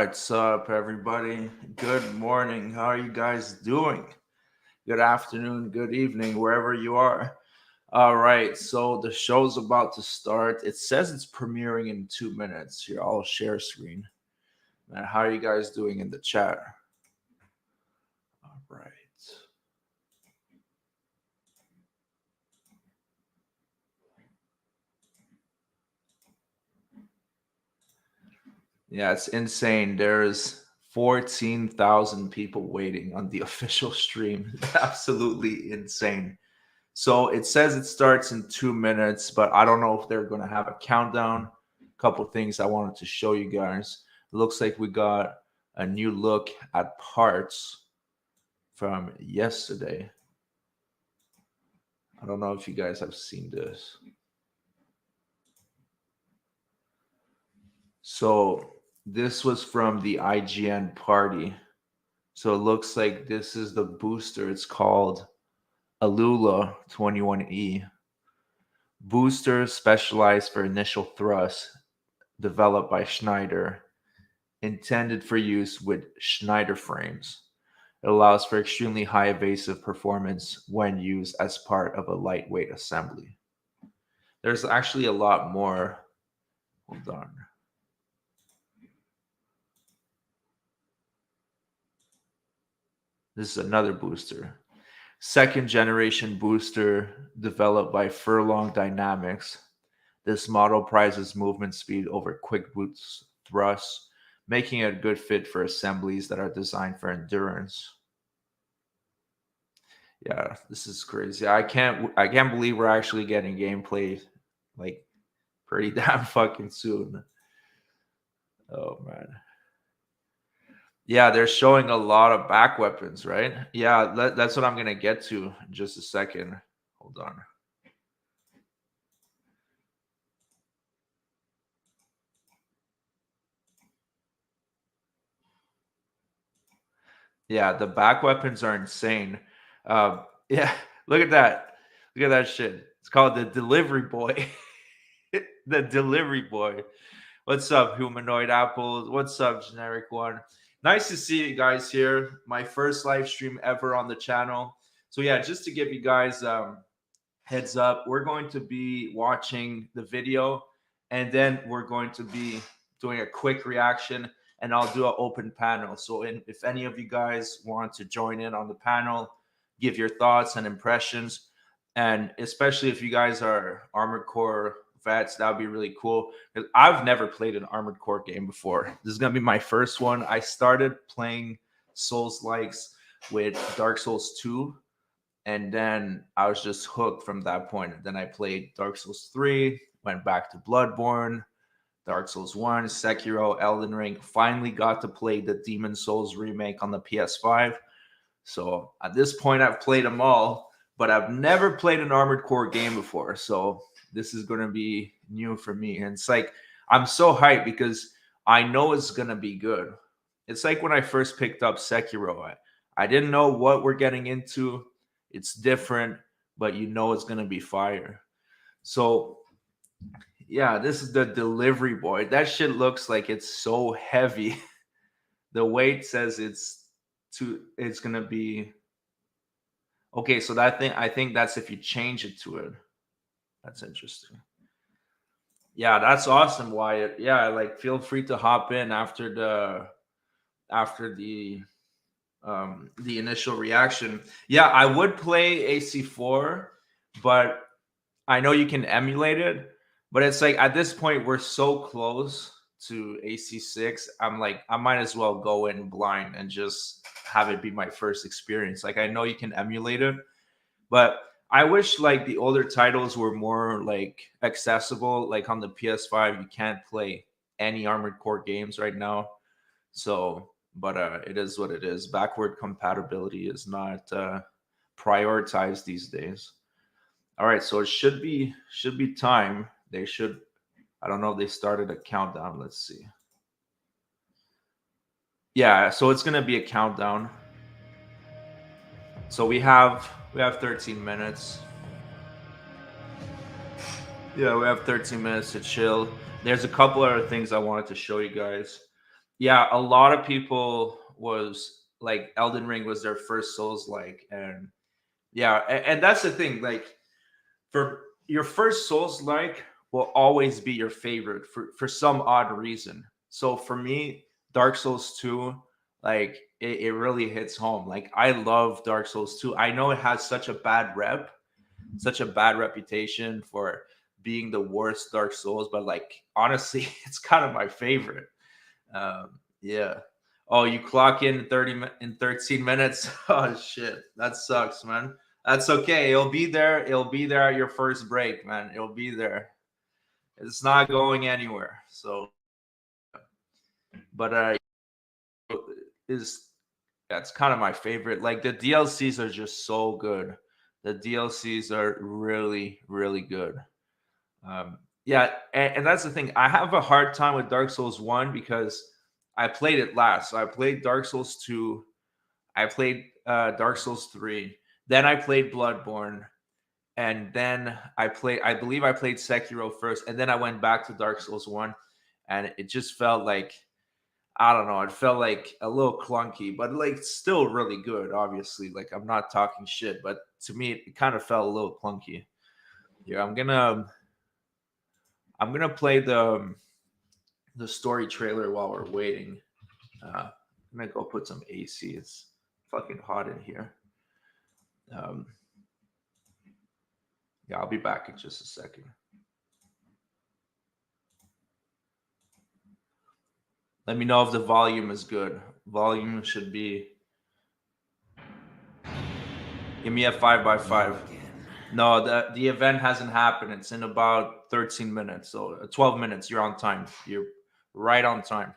What's up, everybody? Good morning. How are you guys doing? Good afternoon, good evening, wherever you are. All right, so the show's about to start. It says it's premiering in 2 minutes. Here, I'll share screen. Man, how are you guys doing in the chat? All right. Yeah, it's insane. There's 14,000 people waiting on the official stream. Absolutely insane. So it says it starts in 2 minutes, but I don't know if they're going to have a countdown. A couple things I wanted to show you guys. It looks like we got a new look at parts from yesterday. I don't know if you guys have seen this. So this was from the IGN party. So it looks like this is the booster. It's called Alula 21E. Booster specialized for initial thrust, developed by Schneider, intended for use with Schneider frames. It allows for extremely high evasive performance when used as part of a lightweight assembly. There's actually a lot more. Hold on. This is another booster. Second generation booster developed by Furlong Dynamics. This model prizes movement speed over quick boost thrusts, making it a good fit for assemblies that are designed for endurance. Yeah, this is crazy. I can't believe we're actually getting gameplay like pretty damn fucking soon. Oh man. Yeah, they're showing a lot of back weapons, right? Yeah, that's what I'm gonna get to in just a second. Hold on. Yeah, the back weapons are insane. Yeah, look at that. Look at that shit. It's called the Delivery Boy. The Delivery Boy. What's up, Humanoid Apples? What's up, Generic One? Nice to see you guys here. My first live stream ever on the channel. So yeah, just to give you guys heads up, we're going to be watching the video, and then we're going to be doing a quick reaction, and I'll do an open panel. So if any of you guys want to join in on the panel, give your thoughts and impressions, and especially if you guys are Armored Core vets, that would be really cool. 'Cause I've never played an Armored Core game before. This is gonna be my first one. I started playing Souls likes with Dark Souls 2, and then I was just hooked from that point. And then I played Dark Souls 3, went back to Bloodborne, Dark Souls 1, Sekiro, Elden Ring. Finally got to play the Demon Souls remake on the PS5. So at this point, I've played them all, but I've never played an Armored Core game before. So this is going to be new for me. And it's like, I'm so hyped because I know it's going to be good. It's like when I first picked up Sekiro, I didn't know what we're getting into. It's different, but you know it's going to be fire. So yeah, this is the Delivery Boy. That shit looks like it's so heavy. The weight says it's gonna be okay. So that thing, I think that's if you change it to it. That's interesting. Yeah, that's awesome, Wyatt. Yeah, like feel free to hop in after the initial reaction. Yeah, I would play AC4, but I know you can emulate it, but it's like at this point we're so close to AC6. I'm like, I might as well go in blind and just have it be my first experience. Like I know you can emulate it, but I wish like the older titles were more like accessible. Like on the PS5, you can't play any Armored Core games right now. So, but it is what it is. Backward compatibility is not prioritized these days. All right, so it should be time. They should. I don't know if they started a countdown. Let's see. Yeah, so it's gonna be a countdown. So we have 13 minutes. Yeah, we have 13 minutes to chill. There's a couple other things I wanted to show you guys. yeah, a lot of people was like Elden Ring was their first Souls like, and yeah, and that's the thing. Like for your first Souls like will always be your favorite for some odd reason. So for me, Dark Souls 2, like it really hits home. Like I love Dark Souls 2. I know it has such a bad reputation for being the worst Dark Souls, but like honestly, it's kind of my favorite. Yeah. Oh, you clock in in 13 minutes. Oh shit. That sucks, man. That's okay. It'll be there. It'll be there at your first break, man. It'll be there. It's not going anywhere. So, but is that's kind of my favorite. Like the DLCs are just so good. The DLCs are really, really good. Yeah, and that's the thing. I have a hard time with Dark Souls 1 because I played it last. So I played Dark Souls 2, I played Dark Souls 3, then I played Bloodborne, and then I believe I played Sekiro first, and then I went back to Dark Souls 1, and it just felt like, I don't know, it felt like a little clunky, but like still really good, obviously. Like I'm not talking shit, but to me it kind of felt a little clunky. Yeah, I'm gonna play the story trailer while we're waiting. I'm gonna go put some AC. It's fucking hot in here. Um, yeah, I'll be back in just a second. Let me know if the volume is good. Volume should be. Give me a 5x5. No, the event hasn't happened. It's in about 13 minutes. So 12 minutes. You're on time. You're right on time.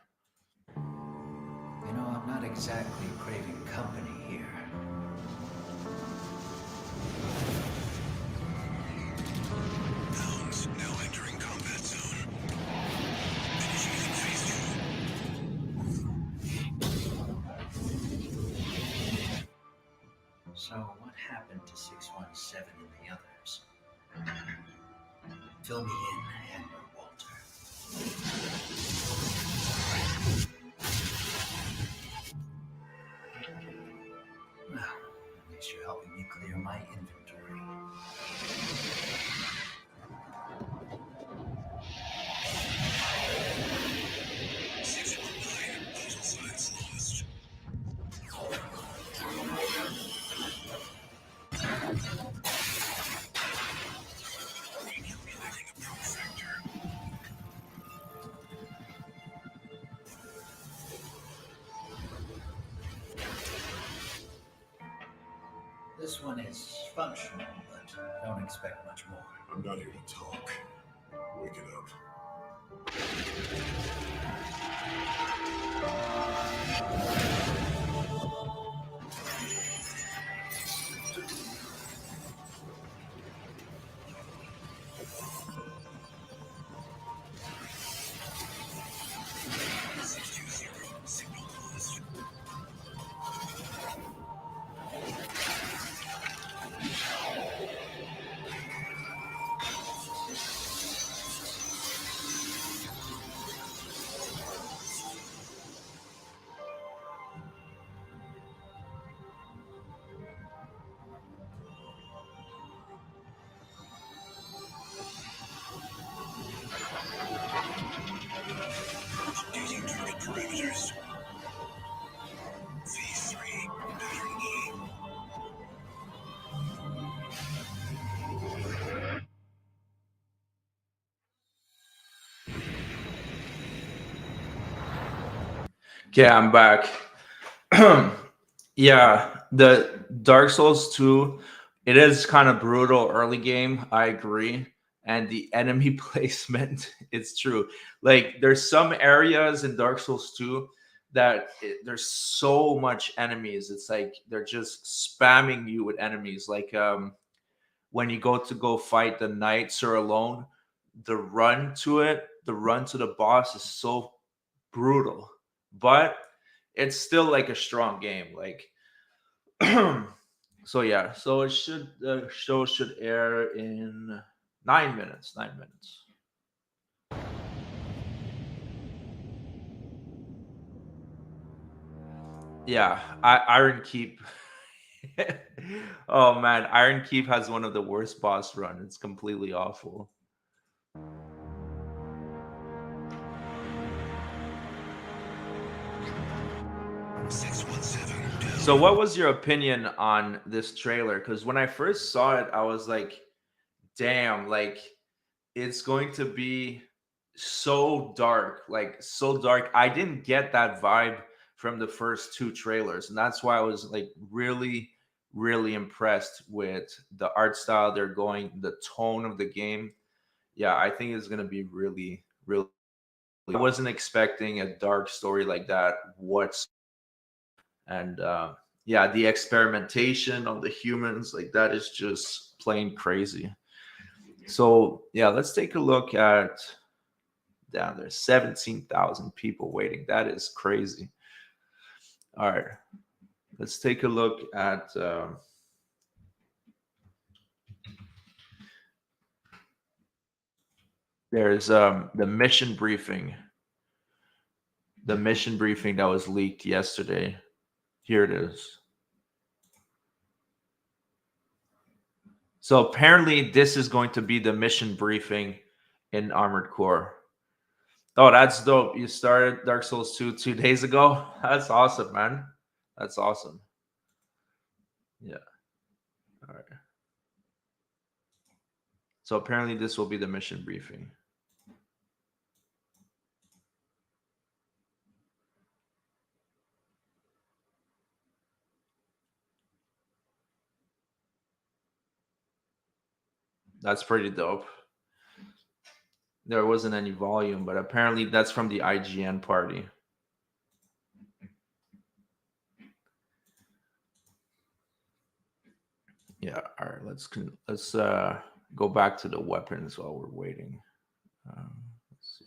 You know, I'm not exactly craving company here. Hounds now entering combat zone. Initiating phase 2. So, what happened to 617 and the others? Fill me in, Admiral Walter. Well, at least you're helping me clear my inventory. Vital signs lost. Accumulating a profector. This one is functional, but don't expect much more. I'm not here to talk. Wake it up. Signal lost. Updating target parameters. Phase 3. Pattern E. Okay, I'm back. Yeah, the Dark Souls 2, it is kind of brutal early game. I agree. And the enemy placement, it's true. Like there's some areas in Dark Souls 2 that there's so much enemies. It's like they're just spamming you with enemies. Like when you go fight the knights or alone, the run to the boss is so brutal. But it's still like a strong game. Like so yeah, so it should the show should air in 9 minutes. 9 minutes. Yeah, Iron Keep. Oh man, Iron Keep has one of the worst boss run. It's completely awful. 617. So, what was your opinion on this trailer? Because when I first saw it, I was like, "Damn! Like, it's going to be so dark, like so dark." I didn't get that vibe from the first two trailers, and that's why I was like really, really impressed with the art style they're going, the tone of the game. Yeah, I think it's gonna be really, really. I wasn't expecting a dark story like that. What's and yeah, the experimentation on the humans, like that is just plain crazy. So yeah, let's take a look at down there. 17,000 people waiting. That is crazy. All right, let's take a look at. There's the mission briefing. The mission briefing that was leaked yesterday. Here it is. So apparently, this is going to be the mission briefing in Armored Core. Oh, that's dope. You started Dark Souls 2 2 days ago. That's awesome, man. That's awesome. Yeah. All right. So apparently this will be the mission briefing. That's pretty dope. There wasn't any volume, but apparently that's from the IGN party. Yeah. All right. Let's go back to the weapons while we're waiting. Let's see.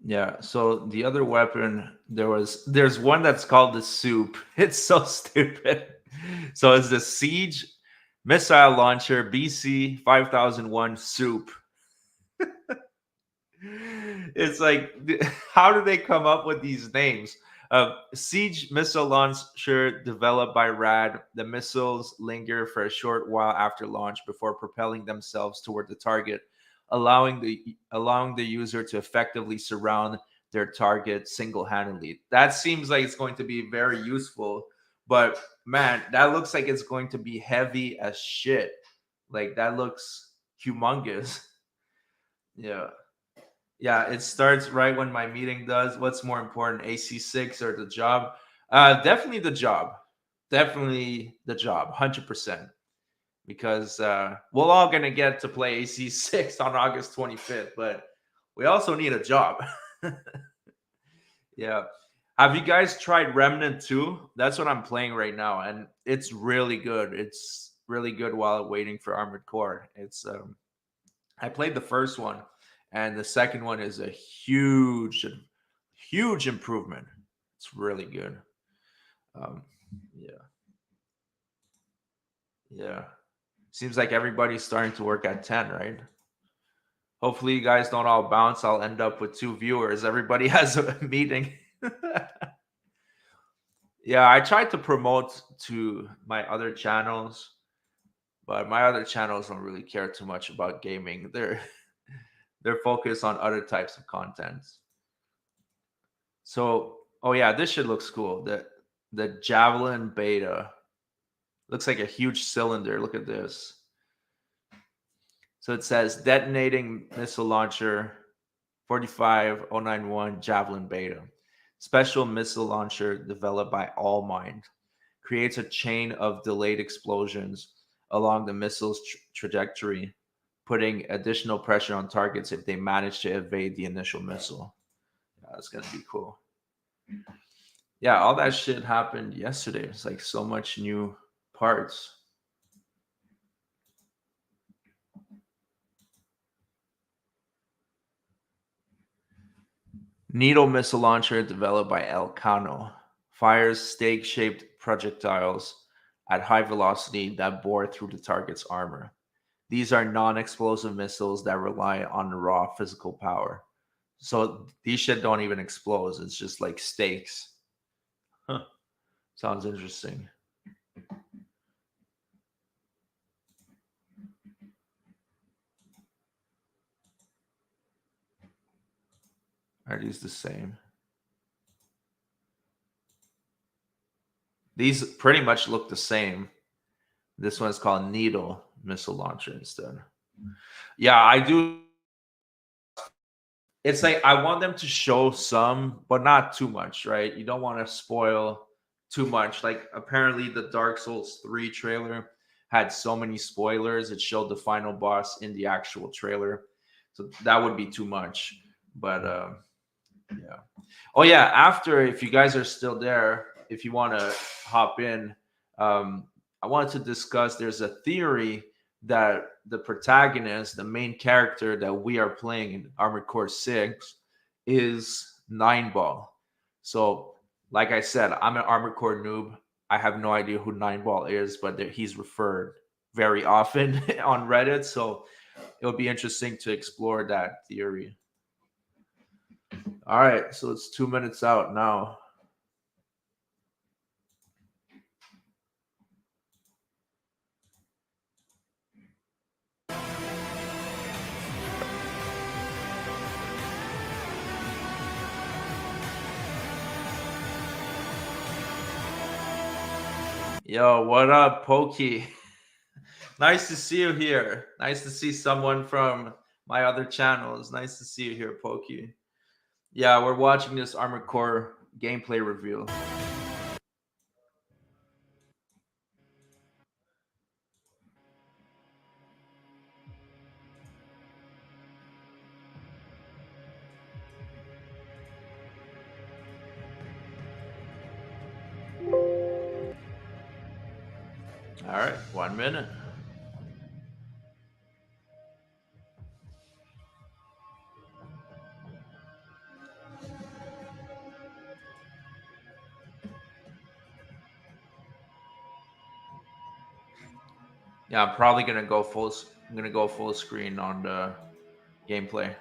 Yeah. So the other weapon, there's one that's called the soup. It's so stupid. So it's the Siege Missile Launcher BC 5001 soup. It's like, how do they come up with these names? Siege missile launcher developed by RAD. The missiles linger for a short while after launch before propelling themselves toward the target, allowing the user to effectively surround their target single-handedly. That seems like it's going to be very useful, but man, that looks like it's going to be heavy as shit. Like that looks humongous. Yeah. Yeah, it starts right when my meeting does. What's more important, AC6 or the job? Definitely the job. Definitely the job, 100%. Because we're all going to get to play AC6 on August 25th, but we also need a job. Yeah. Have you guys tried Remnant 2? That's what I'm playing right now, and it's really good. It's really good while waiting for Armored Core. It's I played the first one, and the second one is a huge improvement. It's really good. Um, yeah, yeah. Seems like everybody's starting to work at 10, right? Hopefully, you guys don't all bounce. I'll end up with 2 viewers. Everybody has a meeting. Yeah, I tried to promote to my other channels, but my other channels don't really care too much about gaming. They're focused on other types of content. So, oh yeah, this shit looks cool. The Javelin Beta looks like a huge cylinder. Look at this. So it says detonating missile launcher 45091 Javelin Beta. Special missile launcher developed by Allmind. Creates a chain of delayed explosions along the missile's trajectory, putting additional pressure on targets if they manage to evade the initial missile. Yeah, that's gonna be cool. Yeah, all that shit happened yesterday. It's like so much new parts. Needle missile launcher developed by Elcano. Fires stake-shaped projectiles at high velocity that bore through the target's armor. These are non-explosive missiles that rely on raw physical power. So these shit don't even explode. It's just like stakes. Huh. Sounds interesting. Are these the same? These pretty much look the same. This one's called Needle missile launcher instead. Yeah, I do. It's like I want them to show some, but not too much, right? You don't want to spoil too much. Like apparently the Dark Souls 3 trailer had so many spoilers. It showed the final boss in the actual trailer. So that would be too much. But yeah. Oh yeah, after, if you guys are still there, if you want to hop in, I wanted to discuss, there's a theory that the protagonist, the main character that we are playing in Armored Core 6 is Nineball. So, like I said, I'm an Armored Core noob. I have no idea who Nineball is, but he's referred very often on Reddit. So, it'll be interesting to explore that theory. All right, so it's 2 minutes out now. Yo, what up, Pokey? Nice to see you here. Nice to see someone from my other channels. Nice to see you here, Pokey. Yeah, we're watching this Armored Core gameplay review. All right, 1 minute. Yeah, I'm probably gonna go full screen on the gameplay.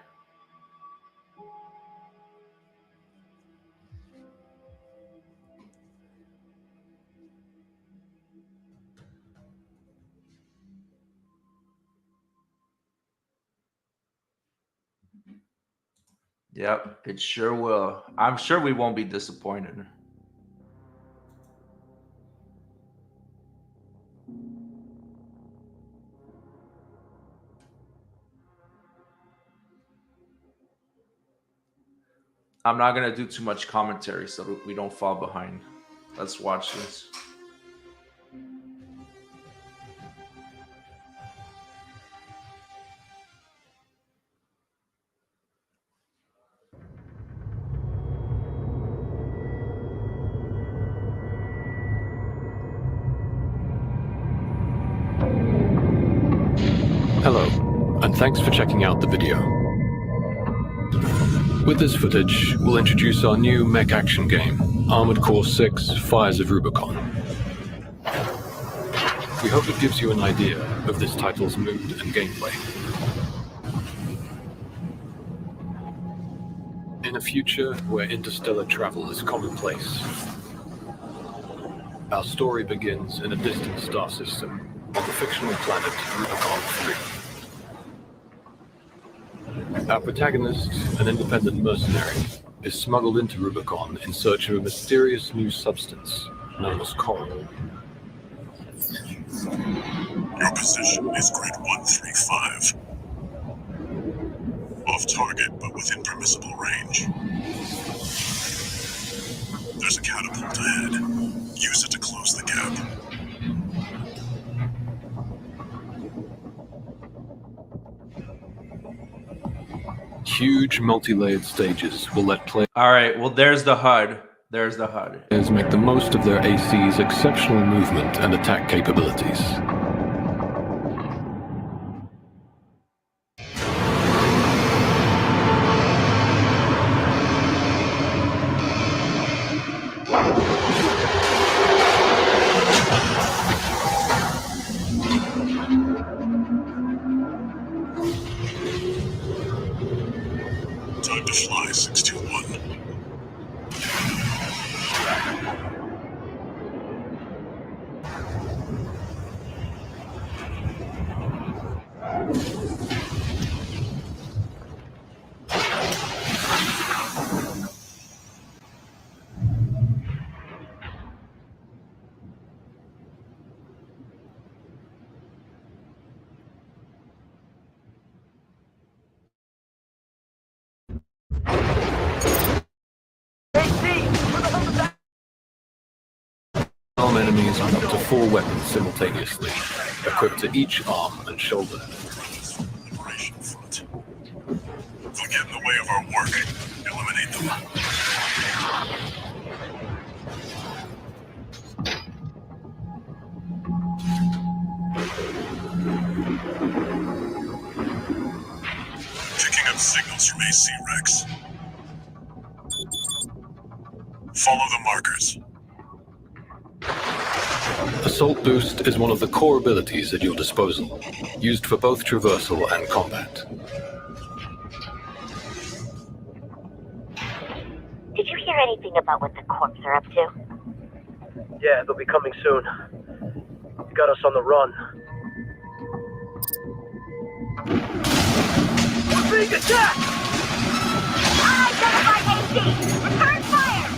Yep, it sure will. I'm sure we won't be disappointed. I'm not gonna do too much commentary so we don't fall behind. Let's watch this. Hello, and thanks for checking out the video. With this footage, we'll introduce our new mech action game, Armored Core 6: Fires of Rubicon. We hope it gives you an idea of this title's mood and gameplay. In a future where interstellar travel is commonplace, our story begins in a distant star system on the fictional planet Rubicon 3. Our protagonist, an independent mercenary, is smuggled into Rubicon in search of a mysterious new substance known as coral. Your position is grid 135. Off target, but within permissible range. There's a catapult ahead. Use it to close the gap. Huge multi-layered stages will let players All right, well, there's the HUD. There's the HUD. make the most of their AC's exceptional movement and attack capabilities. Rubicon enemies with up to 4 weapons simultaneously, equipped to each arm and shoulder. Liberation Front. They'll get in the way of our work. Eliminate them. Picking up signals from AC Rex. Follow the markers. Assault Boost is one of the core abilities at your disposal, used for both traversal and combat. Did you hear anything about what the Corps are up to? Yeah, they'll be coming soon. Got us on the run. We're being attacked! Unidentified AC! Return fire!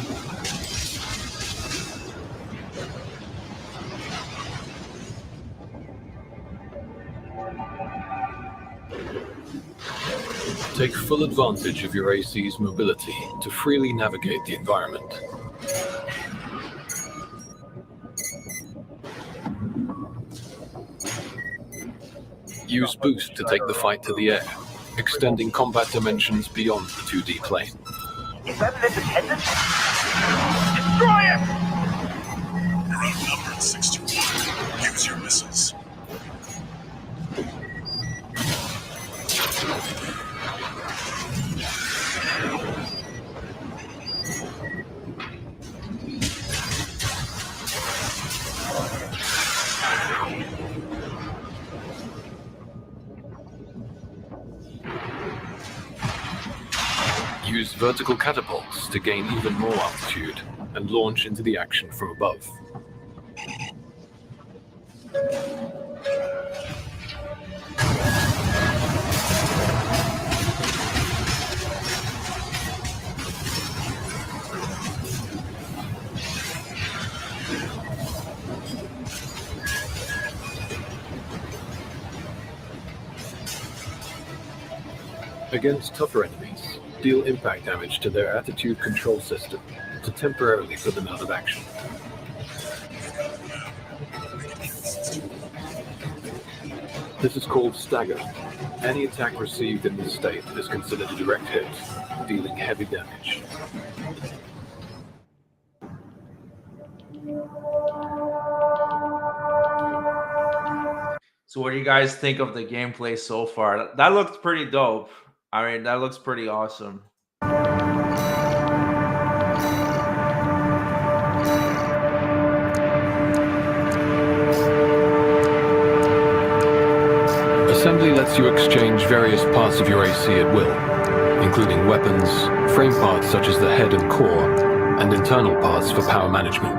Take full advantage of your AC's mobility to freely navigate the environment. Use Boost to take the fight to the air, extending combat dimensions beyond the 2D plane. Is that an independent? Destroy it! You're outnumbered 6-1. Use your missiles. Use vertical catapults to gain even more altitude and launch into the action from above. Against tougher enemies, deal impact damage to their attitude control system to temporarily put them out of action. This is called stagger. Any attack received in this state is considered a direct hit, dealing heavy damage. So what do you guys think of the gameplay so far? That looks pretty dope. I mean, that looks pretty awesome. Assembly lets you exchange various parts of your AC at will, including weapons, frame parts such as the head and core, and internal parts for power management.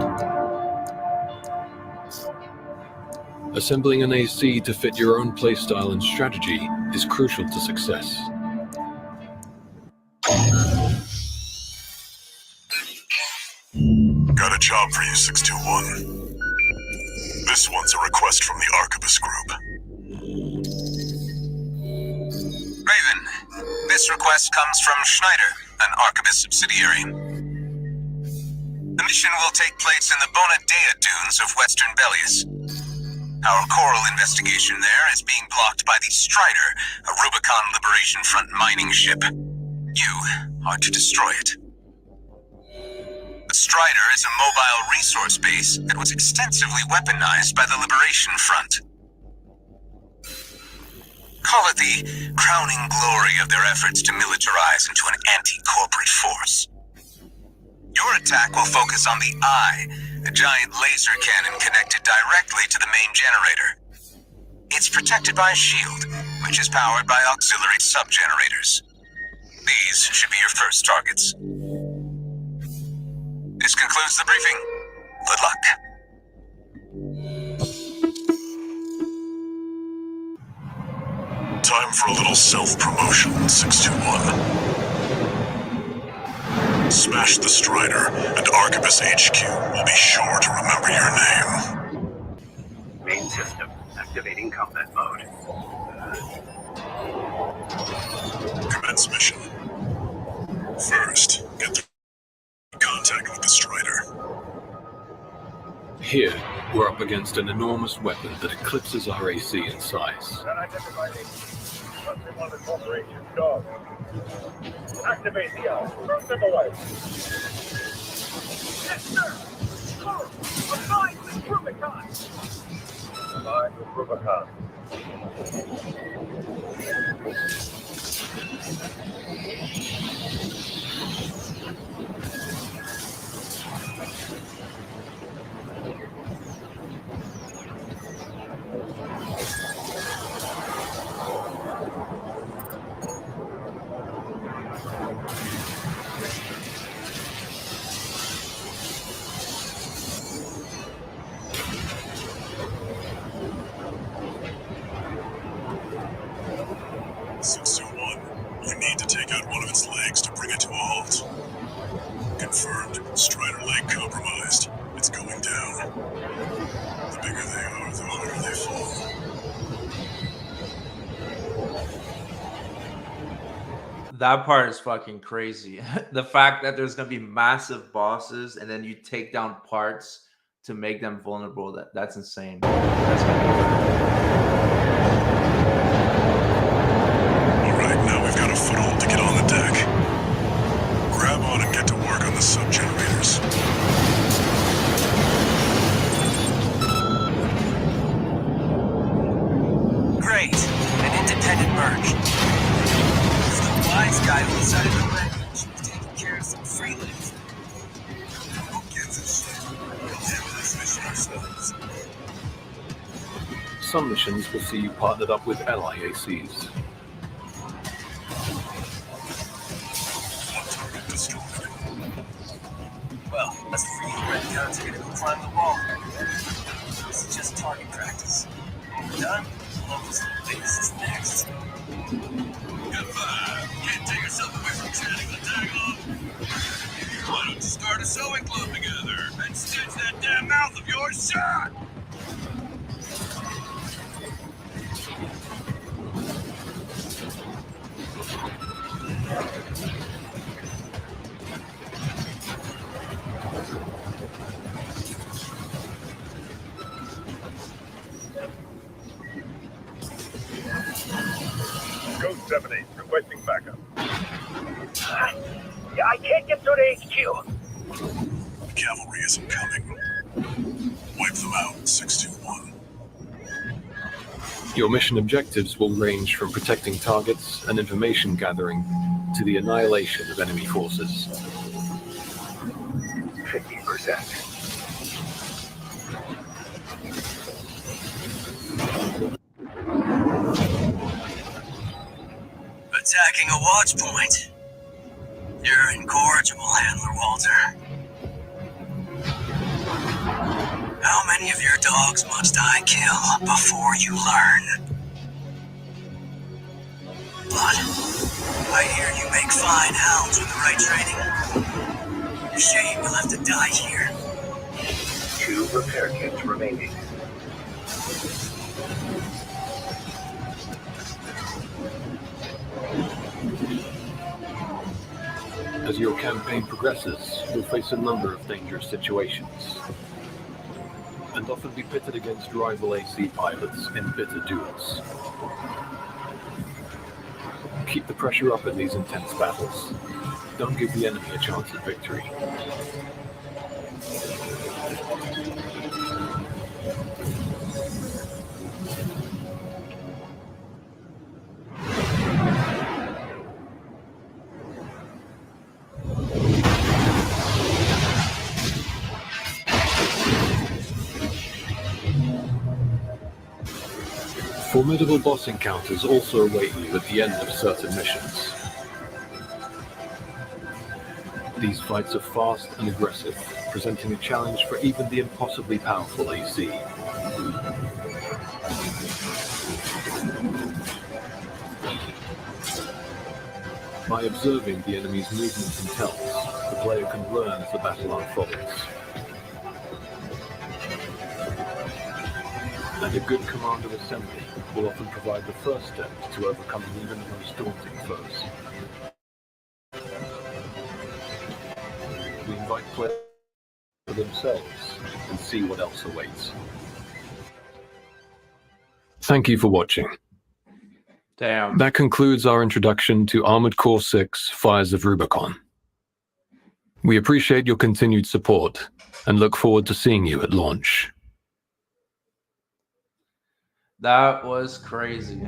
Assembling an AC to fit your own playstyle and strategy is crucial to success. Got a job for you, 621. This one's a request from the Arquebus Group. Raven, this request comes from Schneider, an Arquebus subsidiary. The mission will take place in the Bonadea dunes of Western Bellius. Our coral investigation there is being blocked by the Strider, a Rubicon Liberation Front mining ship. You are to destroy it. The Strider is a mobile resource base that was extensively weaponized by the Liberation Front. Call it the crowning glory of their efforts to militarize into an anti-corporate force. Your attack will focus on the Eye, a giant laser cannon connected directly to the main generator. It's protected by a shield, which is powered by auxiliary sub-generators. These should be your first targets. This concludes the briefing. Good luck. Time for a little self-promotion, 621. Smash the Strider, and Arquebus HQ will be sure to remember your name. Main system, activating combat mode. Commence mission. First, get the contact with the Strider. Here, we're up against an enormous weapon that eclipses our AC in size. Activate the owl. Move them away. Yes, sir. Align with Rubicon. Align with Rubicon. You need to take out one of its legs to bring it to a halt. Confirmed. Strider leg compromised. It's going down. The bigger they are, the harder they fall. That part is fucking crazy. The fact that there's gonna be massive bosses and then you take down parts to make them vulnerable, that's insane. That's Alright, now we've got a foothold to get on the deck. Grab on and get to work on the sub-generators. Great. An independent merge. It's the wise guy who decided to let me taking care of some freelance. Who gives a shit? We'll handle this mission ourselves. Some missions will see you partnered up with LIACs. One target destroyed. Well, that's free red guns are gonna go climb the wall. This is just target practice. When we're done, Locust base is next. Goodbye. Can't take yourself away from chatting the tag off. Why don't you start a sewing club together and stitch that damn mouth of yours shut? Code 7-8, requesting backup. Yeah, I can't get through to HQ. The cavalry isn't coming. Wipe them out, 621. Your mission objectives will range from protecting targets and information gathering to the annihilation of enemy forces. 50%. Attacking a watch point. You're incorrigible, Handler Walter. How many of your dogs must I kill before you learn? But I hear you make fine hounds with the right training. Shame you'll have to die here. 2 repair kits remaining. As your campaign progresses, you'll face a number of dangerous situations, and often be pitted against rival AC pilots in bitter duels. Keep the pressure up in these intense battles. Don't give the enemy a chance at victory. Formidable boss encounters also await you at the end of certain missions. These fights are fast and aggressive, presenting a challenge for even the impossibly powerful AC. By observing the enemy's movements and tells, the player can learn as the battle unfolds. And a good commander assembly will often provide the first step to overcoming even the most daunting foes. We invite players to themselves and see what else awaits. Thank you for watching. Damn. That concludes our introduction to Armored Core 6 Fires of Rubicon. We appreciate your continued support and look forward to seeing you at launch. That was crazy.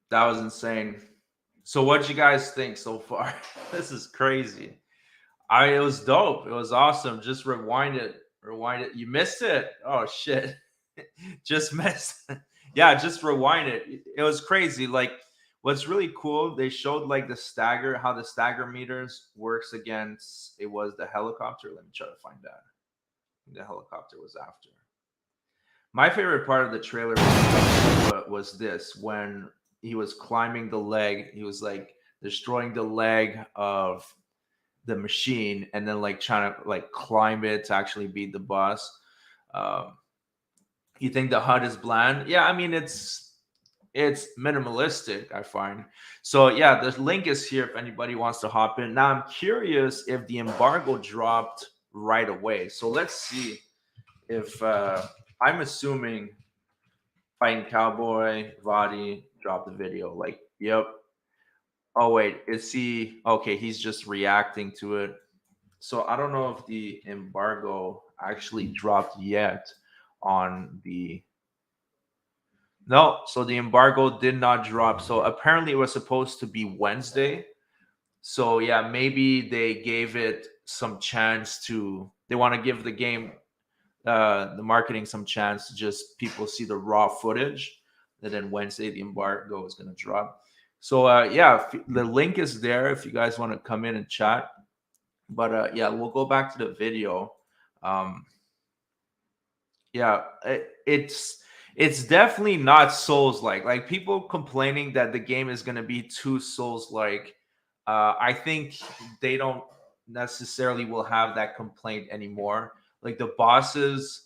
That was insane. So what'd you guys think so far? This is crazy. It was dope. It was awesome. Just rewind it. Rewind it. You missed it. Oh shit. Just missed. Yeah, just rewind it. It was crazy. Like what's really cool, they showed like the stagger, how the stagger meters works against it was the helicopter. Let me try to find that. The helicopter was after. My favorite part of the trailer was this when he was climbing the leg. He was like destroying the leg of the machine and then like trying to like climb it to actually beat the boss. You think the HUD is bland? Yeah, I mean it's minimalistic, I find. So yeah, the link is here if anybody wants to hop in. Now I'm curious if the embargo dropped right away. So let's see if I'm assuming Fighting Cowboy, Vadi dropped the video. Like, yep. Oh, wait. Is he... Okay, he's just reacting to it. So I don't know if the embargo actually dropped yet on the... No, so the embargo did not drop. So apparently it was supposed to be Wednesday. So yeah, maybe they gave it some chance to... They want to give the game... the marketing some chance to just people see the raw footage, and then Wednesday the embargo is going to drop. So yeah, the link is there if you guys want to come in and chat. But yeah, we'll go back to the video. Yeah, it's definitely not Souls-like. Like people complaining that the game is going to be too Souls-like. I think they don't necessarily will have that complaint anymore. Like the bosses,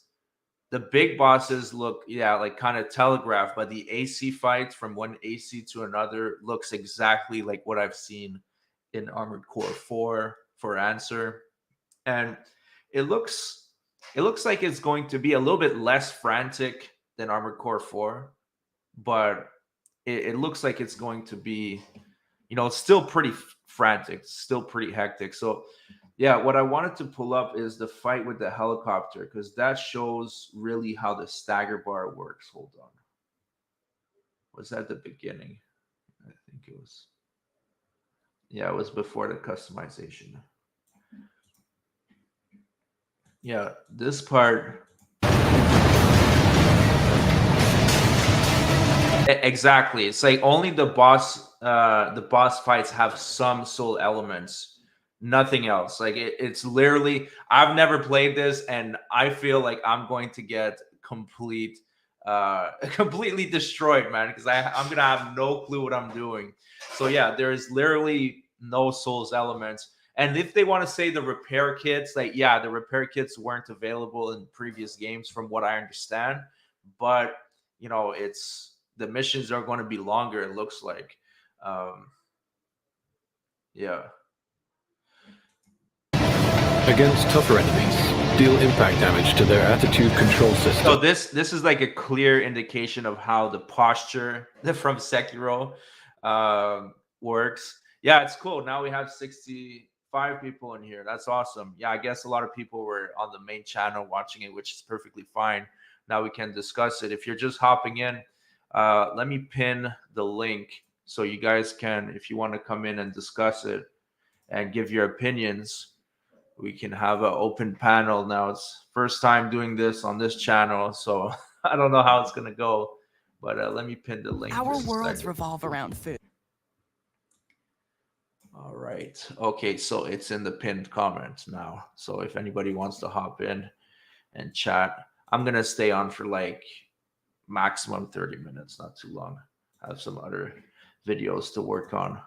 the big bosses look, yeah, like kind of telegraphed, but the AC fights from one AC to another looks exactly like what I've seen in Armored Core 4 for Answer. And it looks like it's going to be a little bit less frantic than Armored Core 4, but it looks like it's going to be, you know, it's still pretty frantic, still pretty hectic. So yeah, what I wanted to pull up is the fight with the helicopter, because that shows really how the stagger bar works. Hold on. Was that the beginning? I think it was. Yeah, it was before the customization. Yeah, this part. Exactly. It's like only the boss fights have some soul elements. Nothing else. Like it's literally, I've never played this and I feel like I'm going to get completely destroyed, man, because I'm gonna have no clue what I'm doing. So yeah, there's literally no Souls elements. And if they want to say the repair kits, like yeah, the repair kits weren't available in previous games from what I understand, but you know, it's the missions are going to be longer, it looks like. Yeah. Against tougher enemies, deal impact damage to their attitude control system. So this is like a clear indication of how the posture from Sekiro works. Yeah, it's cool. Now we have 60 5 people in here. That's awesome. Yeah, I guess a lot of people were on the main channel watching it, which is perfectly fine. Now we can discuss it. If you're just hopping in, let me pin the link so you guys can, if you want to come in and discuss it and give your opinions, we can have an open panel. Now it's first time doing this on this channel, so I don't know how it's gonna go, but let me pin the link. Our just a worlds second. revolve around food. All right. Okay, so it's in the pinned comment now. So if anybody wants to hop in and chat, I'm gonna stay on for like maximum 30 minutes, not too long. I have some other videos to work on.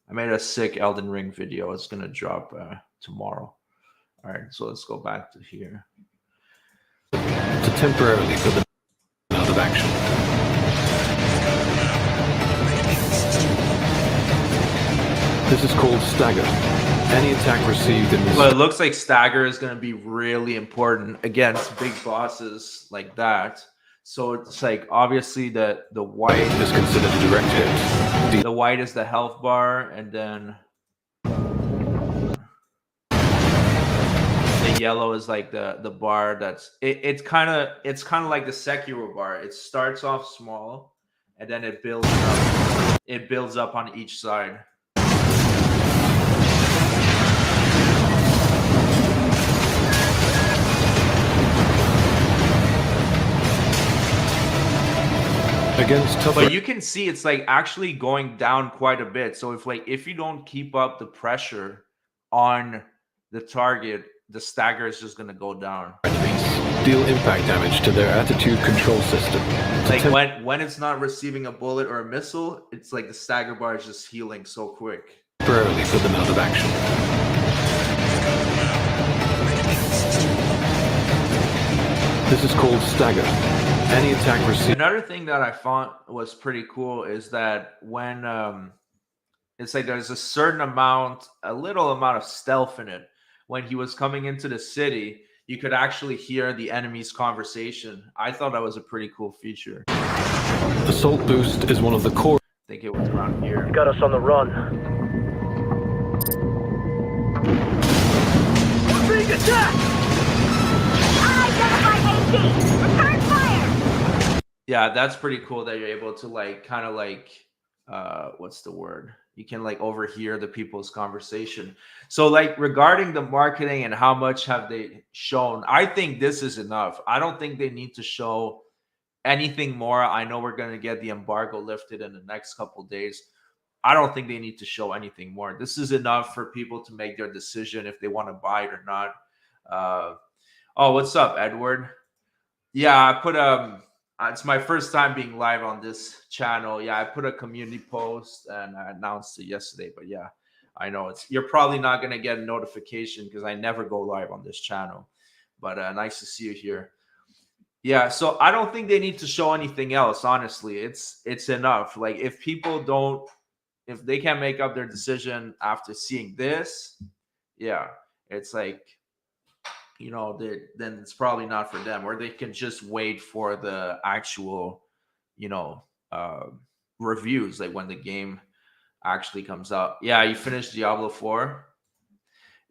I made a sick Elden Ring video. It's gonna drop tomorrow. All right, so let's go back to here. To temporarily put them out of action. This is called stagger. Any attack received in this... Well, it looks like stagger is going to be really important against big bosses like that. So it's like obviously the white is considered a direct hit. The white is the health bar, and then the yellow is like the bar that's it's kind of like the Sekiro bar. It starts off small and then it builds up. It builds up on each side. Against tougher... But you can see it's like actually going down quite a bit. So if you don't keep up the pressure on the target, the stagger is just going to go down. Deal impact damage to their attitude control system. Like when it's not receiving a bullet or a missile, it's like the stagger bar is just healing so quick. Temporarily put them out of action. This is called stagger. Any attack received... Another thing that I found was pretty cool is that when it's like there's a little amount of stealth in it. When he was coming into the city, you could actually hear the enemy's conversation. I thought that was a pretty cool feature. Assault boost is one of the core... I think it was around here. You got us on the run. We're being attacked! Return fire! Yeah, that's pretty cool that you're able to like kind of like what's the word? You can like overhear the people's conversation. So like regarding the marketing and how much have they shown, I think this is enough. I don't think they need to show anything more. I know we're going to get the embargo lifted in the next couple of days. I don't think they need to show anything more. This is enough for people to make their decision if they want to buy it or not. Oh, what's up, Edward? Yeah, I put it's my first time being live on this channel. Yeah, I put a community post and I announced it yesterday. But yeah, I know you're probably not gonna get a notification because I never go live on this channel. But nice to see you here. Yeah, so I don't think they need to show anything else. Honestly, it's enough. Like if they can't make up their decision after seeing this, yeah, it's like, you know, then it's probably not for them, or they can just wait for the actual, you know, reviews, like when the game actually comes out. Yeah, you finished Diablo 4.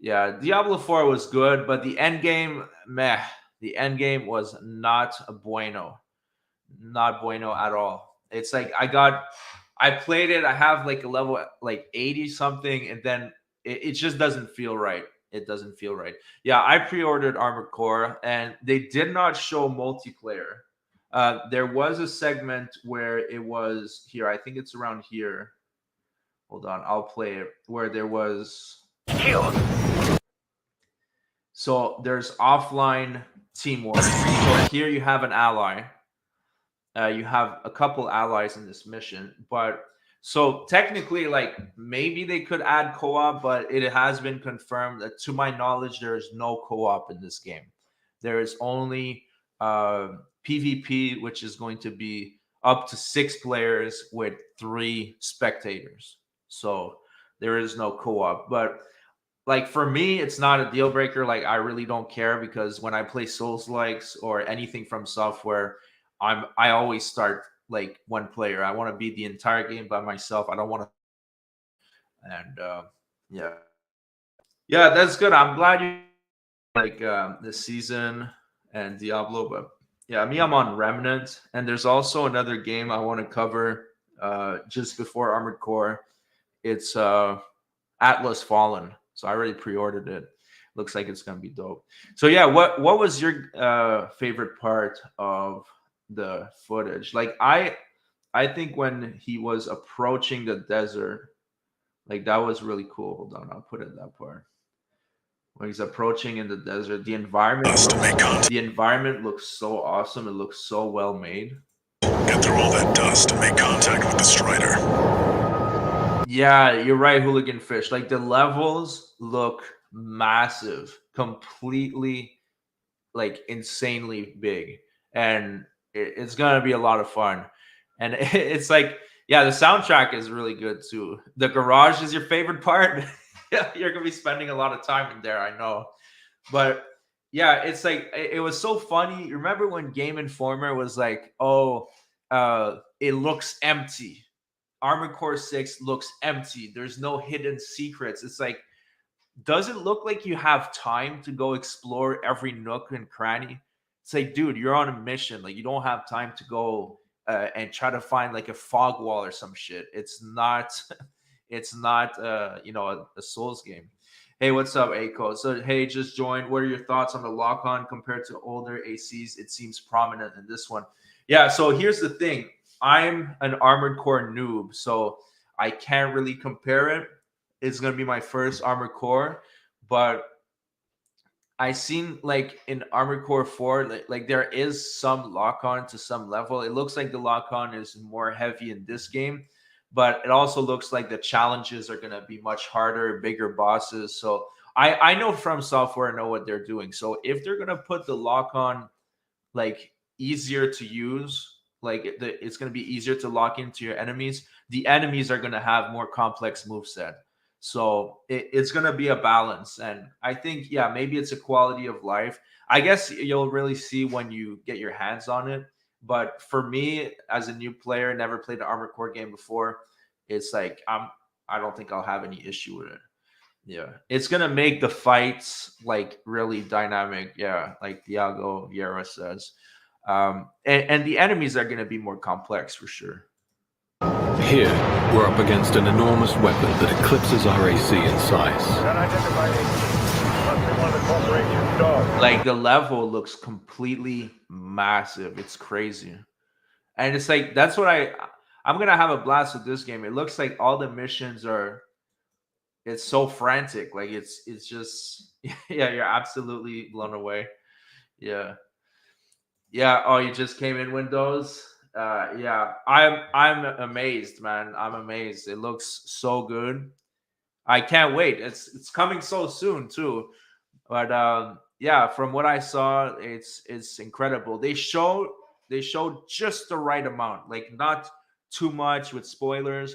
Yeah, Diablo 4 was good, but the end game, meh. The end game was not bueno. Not bueno at all. It's like I played it, I have like a level like 80 something, and then it just doesn't feel right. It doesn't feel right. Yeah, I pre-ordered Armored Core, and they did not show multiplayer. There was a segment where it was here. I think it's around here. Hold on, I'll play it. Where there was... So there's offline teamwork. So here you have an ally. You have a couple allies in this mission, but... So technically, like maybe they could add co-op, but it has been confirmed that, to my knowledge, there is no co-op in this game. There is only PvP, which is going to be up to 6 players with 3 spectators. So there is no co-op. But like for me, it's not a deal breaker. Like I really don't care, because when I play Souls-likes or anything from software, I always start like one player. I want to beat the entire game by myself. I don't want to. And yeah, Yeah, that's good. I'm glad you like the season and Diablo, but yeah, me, I'm on Remnant, and there's also another game I want to cover just before Armored Core. It's Atlas Fallen, so I already pre-ordered it. Looks like it's gonna be dope. So yeah, what was your favorite part of the footage? Like I think when he was approaching the desert, like that was really cool. Hold on, I'll put in that part. When he's approaching in the desert, Us to make contact. the environment looks so awesome. It looks so well made. Get through all that dust and make contact with the Strider. Yeah, you're right, Hooligan Fish. Like the levels look massive, completely like insanely big, and it's gonna be a lot of fun. And it's like, yeah, the soundtrack is really good too. The garage is your favorite part. Yeah, you're gonna be spending a lot of time in there, I know. But yeah, it's like it was so funny. You remember when Game Informer was like, "Oh, it looks empty. Armored Core 6 looks empty. There's no hidden secrets." It's like, does it look like you have time to go explore every nook and cranny? It's like, dude, you're on a mission. Like, you don't have time to go and try to find like a fog wall or some shit. It's not, it's not, a Souls game. Hey, what's up, Aiko? So, hey, just joined. What are your thoughts on the lock on compared to older ACs? It seems prominent in this one. Yeah, so here's the thing. I'm an Armored Core noob, so I can't really compare it. It's gonna be my first Armored Core, but I seen like in Armored Core 4, like there is some lock on to some level. It looks like the lock on is more heavy in this game, but it also looks like the challenges are gonna be much harder, bigger bosses. So I know From Software know what they're doing. So if they're gonna put the lock on like easier to use, like it's going to be easier to lock into your enemies, the enemies are going to have more complex moveset. So it's going to be a balance. And I think, yeah, maybe it's a quality of life. I guess you'll really see when you get your hands on it. But for me, as a new player, never played an Armored Core game before, it's like I don't think I'll have any issue with it. Yeah, it's gonna make the fights like really dynamic. Yeah, like Diago Vieira says, and the enemies are gonna be more complex for sure. Here, we're up against an enormous weapon that eclipses our AC in size. Like the level looks completely massive. It's crazy, and it's like that's what I'm gonna have a blast with this game. It looks like all the missions are. It's so frantic. Like it's just yeah, you're absolutely blown away. Yeah. Yeah. Oh, you just came in Windows. Yeah. I'm amazed, man. I'm amazed. It looks so good. I can't wait. It's coming so soon too. But yeah, from what I saw, it's incredible. They showed just the right amount, like not too much with spoilers,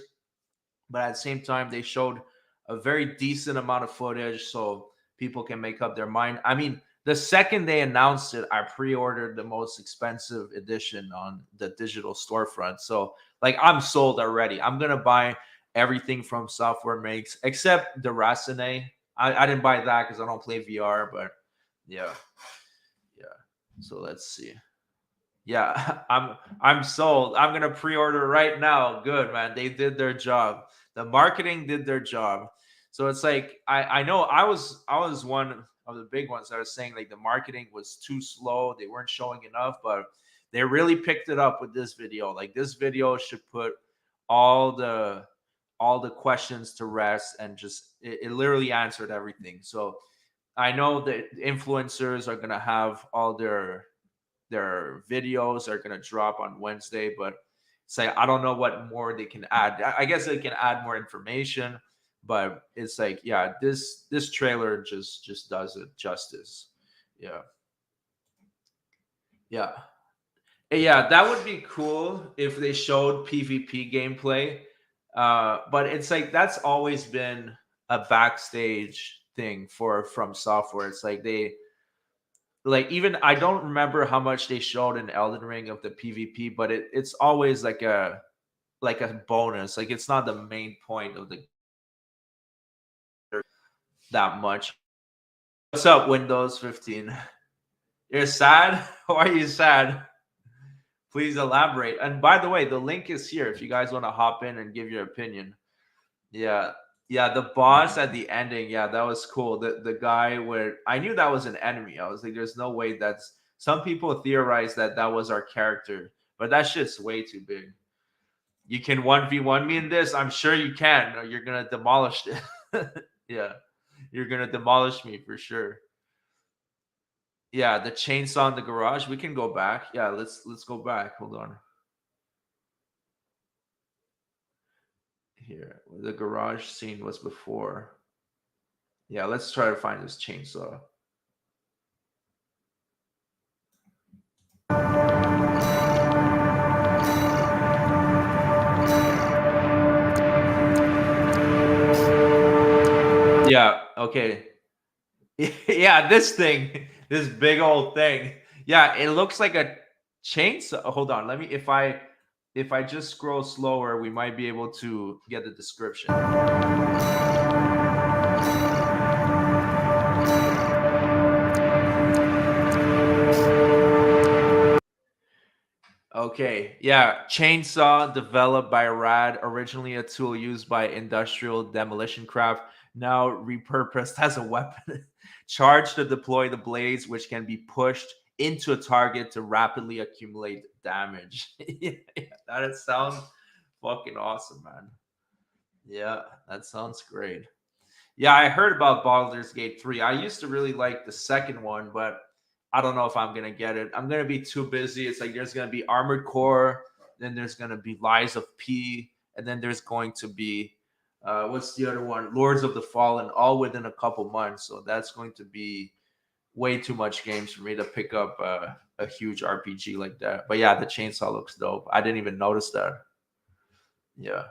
but at the same time they showed a very decent amount of footage so people can make up their mind. I mean, the second they announced it, I pre-ordered the most expensive edition on the digital storefront. So like I'm sold already. I'm gonna buy everything From Software makes except the Racine. I didn't buy that because I don't play VR, but yeah. Yeah. So let's see. Yeah, I'm sold. I'm gonna pre-order right now. Good, man. They did their job. The marketing did their job. So it's like I know I was one of the big ones that was saying like the marketing was too slow. They weren't showing enough, but they really picked it up with this video. Like this video should put all the all the questions to rest and just it literally answered everything. So I know that influencers are gonna have all their videos are going to drop on Wednesday, but say I don't know what more they can add. I guess they can add more information, but it's like yeah, this trailer just does it justice. Yeah. Yeah. Yeah, that would be cool if they showed PvP gameplay. But it's like that's always been a backstage thing for From Software. It's like they like even I don't remember how much they showed in Elden Ring of the PvP, but it's always like a bonus. Like it's not the main point of the that much. What's up, Windows 15? You're sad? Why are you sad? Please elaborate. And by the way, the link is here if you guys want to hop in and give your opinion. Yeah. Yeah, the boss at the ending, yeah, that was cool. The guy where I knew that was an enemy. I was like, there's no way that's some people theorize that that was our character, but that shit's way too big. You can 1v1 me in this. I'm sure you can, or you're gonna demolish it. Yeah, you're gonna demolish me for sure. Yeah, the chainsaw in the garage. We can go back. Yeah, let's go back. Hold on. Here, the garage scene was before. Yeah, let's try to find this chainsaw. Yeah, okay. Yeah, this thing, this big old thing. Yeah, it looks like a chainsaw. Hold on, let me if I just scroll slower, we might be able to get the description. Okay, yeah, chainsaw developed by Rad, originally a tool used by industrial demolition craft, now repurposed as a weapon. Charged to deploy the blades, which can be pushed into a target to rapidly accumulate damage. Yeah, that sounds fucking awesome, man. Yeah, that sounds great. Yeah, I heard about Baldur's Gate 3. I used to really like the second one, but I don't know if I'm gonna get it. I'm gonna be too busy. It's like there's gonna be Armored Core, then there's gonna be Lies of P, and then there's going to be what's the other one? Lords of the Fallen, all within a couple months. So that's going to be way too much games for me to pick up a huge RPG like that. But yeah, the chainsaw looks dope. I didn't even notice that. Yeah.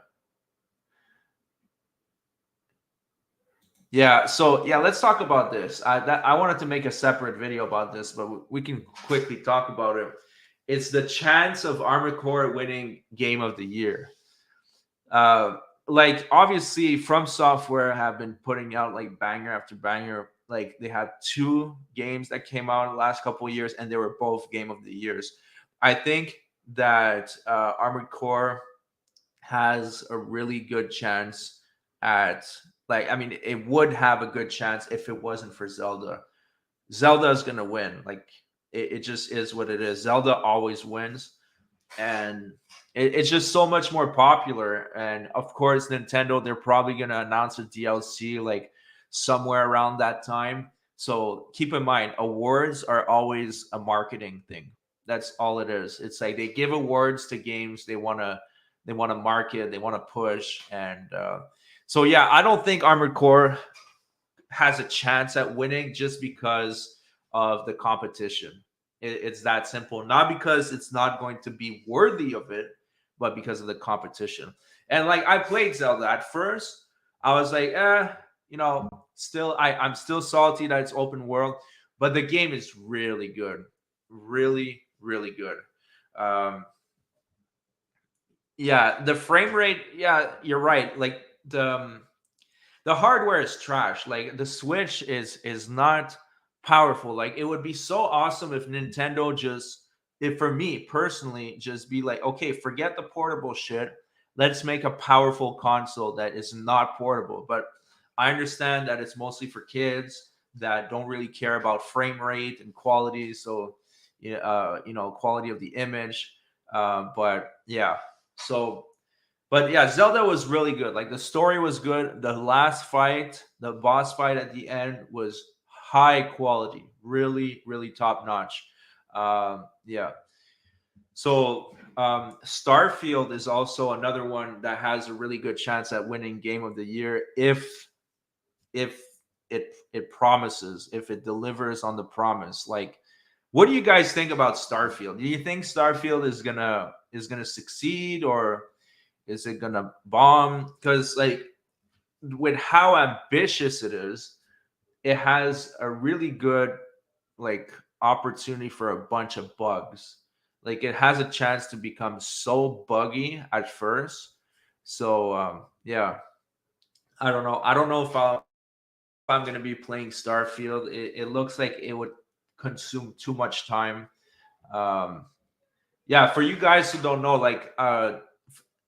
Yeah, so yeah, let's talk about this. I wanted to make a separate video about this, but we can quickly talk about it. It's the chance of Armored Core winning Game of the Year. Like obviously, From Software have been putting out like banger after banger. Like they had 2 games that came out in the last couple of years, and they were both Game of the Years. I think that Armored Core has a really good chance at like I mean it would have a good chance if it wasn't for Zelda. Zelda is gonna win. Like it just is what it is. Zelda always wins, and it's just so much more popular. And of course, Nintendo, they're probably gonna announce a DLC like somewhere around that time. So keep in mind, awards are always a marketing thing. That's all it is. It's like they give awards to games they wanna market, they want to push, and so yeah, I don't think Armored Core has a chance at winning just because of the competition. It's that simple. Not because it's not going to be worthy of it, but because of the competition. And like I played Zelda at first, I was like, still I'm still salty that it's open world, but the game is really good, really, really good. Yeah, the frame rate. Yeah, you're right. Like the hardware is trash. Like the Switch is not powerful. Like it would be so awesome if Nintendo just, if for me personally, just be like, okay, forget the portable shit. Let's make a powerful console that is not portable. But I understand that it's mostly for kids that don't really care about frame rate and quality. So, quality of the image. But yeah, so, but yeah, Zelda was really good. Like the story was good. The last fight, the boss fight at the end was high quality, really, really top notch. Yeah. So Starfield is also another one that has a really good chance at winning Game of the Year if it promises, if it delivers on the promise. Like, what do you guys think about Starfield? Do you think Starfield is gonna succeed, or is it gonna bomb? Because like with how ambitious it is, it has a really good like opportunity for a bunch of bugs. Like it has a chance to become so buggy at first. So yeah, I don't know. I don't know if I'm going to be playing Starfield. It looks like it would consume too much time. Yeah, for you guys who don't know, like,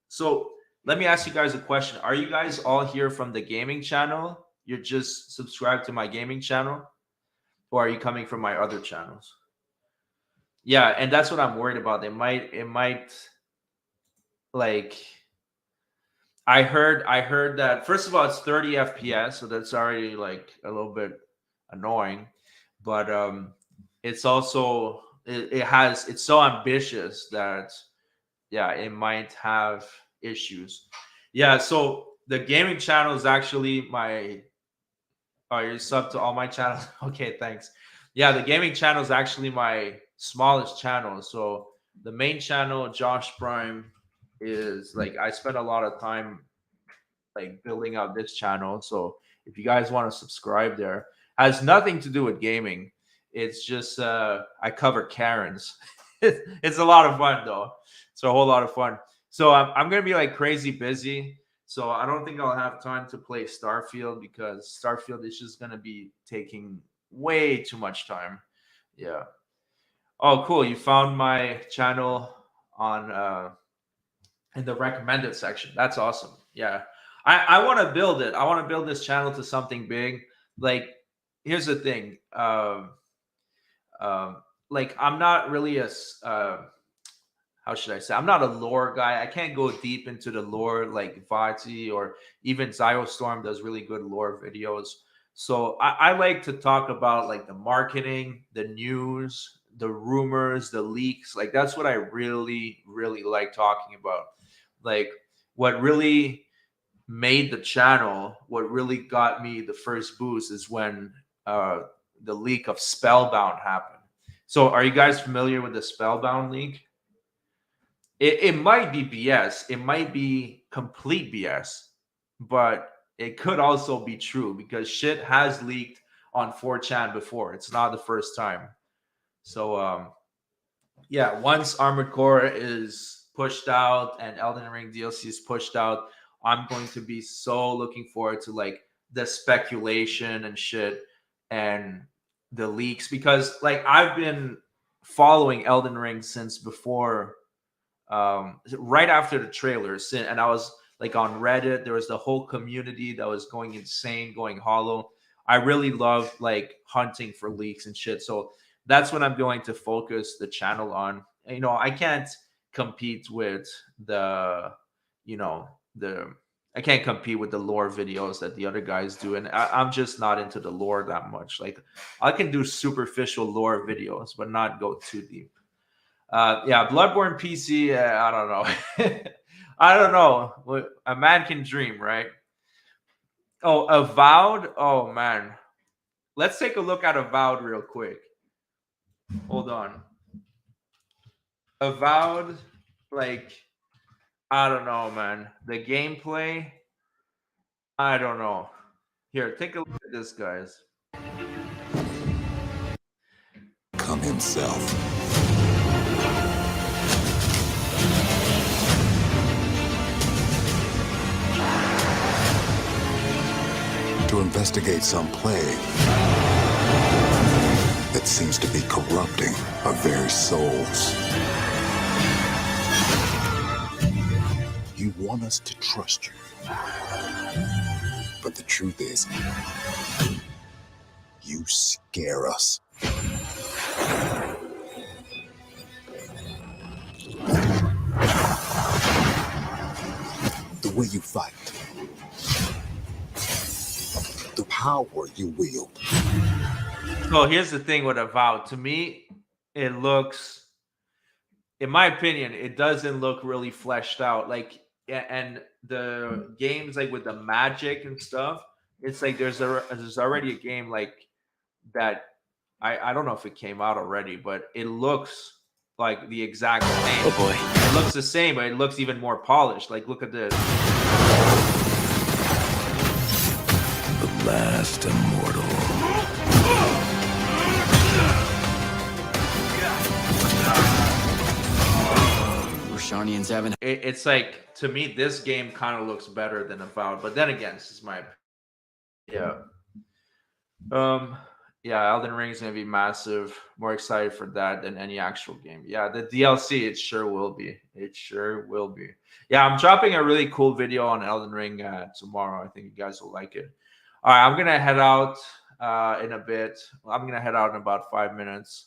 so let me ask you guys a question. Are you guys all here from the gaming channel? You're just subscribed to my gaming channel? Or are you coming from my other channels? Yeah, and that's what I'm worried about. It might like I heard that first of all it's 30 FPS, so that's already like a little bit annoying. But it's also it's so ambitious that yeah, it might have issues. Yeah, so the gaming channel is actually my you're sub to all my channels. Okay, thanks. Yeah, the gaming channel is actually my smallest channel. So the main channel, Josh Prime, is like I spent a lot of time like building out this channel. So if you guys want to subscribe there, has nothing to do with gaming. It's just I cover Karens. It's a lot of fun though. It's a whole lot of fun. So I'm gonna be like crazy busy. So I don't think I'll have time to play Starfield because Starfield is just gonna be taking way too much time. Yeah. Oh, cool. You found my channel on in the recommended section. That's awesome. Yeah. I want to build it. I want to build this channel to something big. Like, here's the thing. Like I'm not really a how should I say? I'm not a lore guy. I can't go deep into the lore like Vati or even Zyostorm does really good lore videos. So I like to talk about like the marketing, the news, the rumors, the leaks. Like that's what I really, really like talking about. Like what really made the channel, what really got me the first boost is when the leak of Spellbound happened. So are you guys familiar with the Spellbound leak? It might be BS. It might be complete BS, but it could also be true because shit has leaked on 4chan before. It's not the first time. So, yeah, once Armored Core is pushed out and Elden Ring DLC is pushed out, I'm going to be so looking forward to like the speculation and shit and the leaks because like I've been following Elden Ring since before right after the trailers, and I was like on Reddit. There was the whole community that was going insane, going hollow. I really love like hunting for leaks and shit. So that's what I'm going to focus the channel on. You know, I can't compete with the, you know, I can't compete with the lore videos that the other guys do. And I'm just not into the lore that much. Like I can do superficial lore videos, but not go too deep. Yeah, Bloodborne PC. I don't know. I don't know. A man can dream, right? Oh, Avowed. Oh man, let's take a look at Avowed real quick. Hold on. Avowed, like, I don't know, man. The gameplay, I don't know. Here, take a look at this, guys. Come himself. To investigate some plague that seems to be corrupting our very souls. You want us to trust you. But the truth is, you scare us. The way you fight. The power you wield. So here's the thing with Avowed. To me, it looks, in my opinion, it doesn't look really fleshed out. Like, and the games like with the magic and stuff, it's like there's already a game like that. I don't know if it came out already, but it looks like the exact same. Oh boy. It looks the same, but it looks even more polished. Like, look at this. The last immortal. Roshanians haven't. It's like, to me, this game kind of looks better than Avowed. But then again, this is my opinion. Yeah. Yeah, Elden Ring is gonna be massive. More excited for that than any actual game. Yeah, the DLC, it sure will be. It sure will be. Yeah, I'm dropping a really cool video on Elden Ring tomorrow. I think you guys will like it. All right, I'm gonna head out in a bit. I'm gonna head out in about 5 minutes.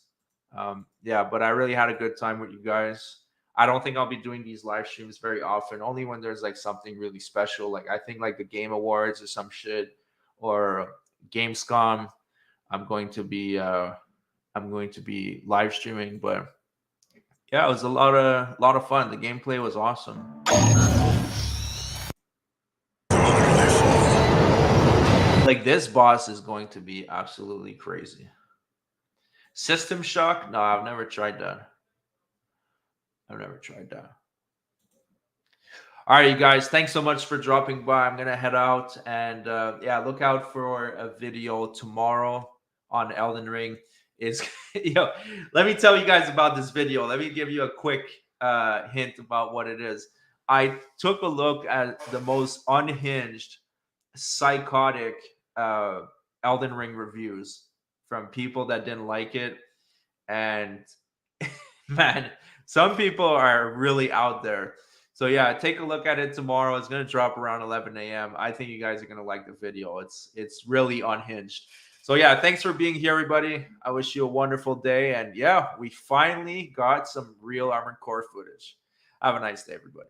Yeah, but I really had a good time with you guys. I don't think I'll be doing these live streams very often. Only when there's like something really special, like I think like the Game Awards or some shit, or Gamescom. I'm going to be live streaming, but yeah, it was a lot of fun. The gameplay was awesome. Like this boss is going to be absolutely crazy. System Shock? No, I've never tried that. I've never tried that. All right, you guys, thanks so much for dropping by. I'm gonna head out, and yeah, look out for a video tomorrow on Elden Ring. Is let me tell you guys about this video. Let me give you a quick hint about what it is. I took a look at the most unhinged, psychotic Elden Ring reviews from people that didn't like it, and man, some people are really out there. So yeah, take a look at it tomorrow. It's gonna drop around 11 a.m. I think you guys are gonna like the video. It's really unhinged. So yeah, thanks for being here, everybody. I wish you a wonderful day. And yeah, we finally got some real Armored Core footage. Have a nice day, everybody.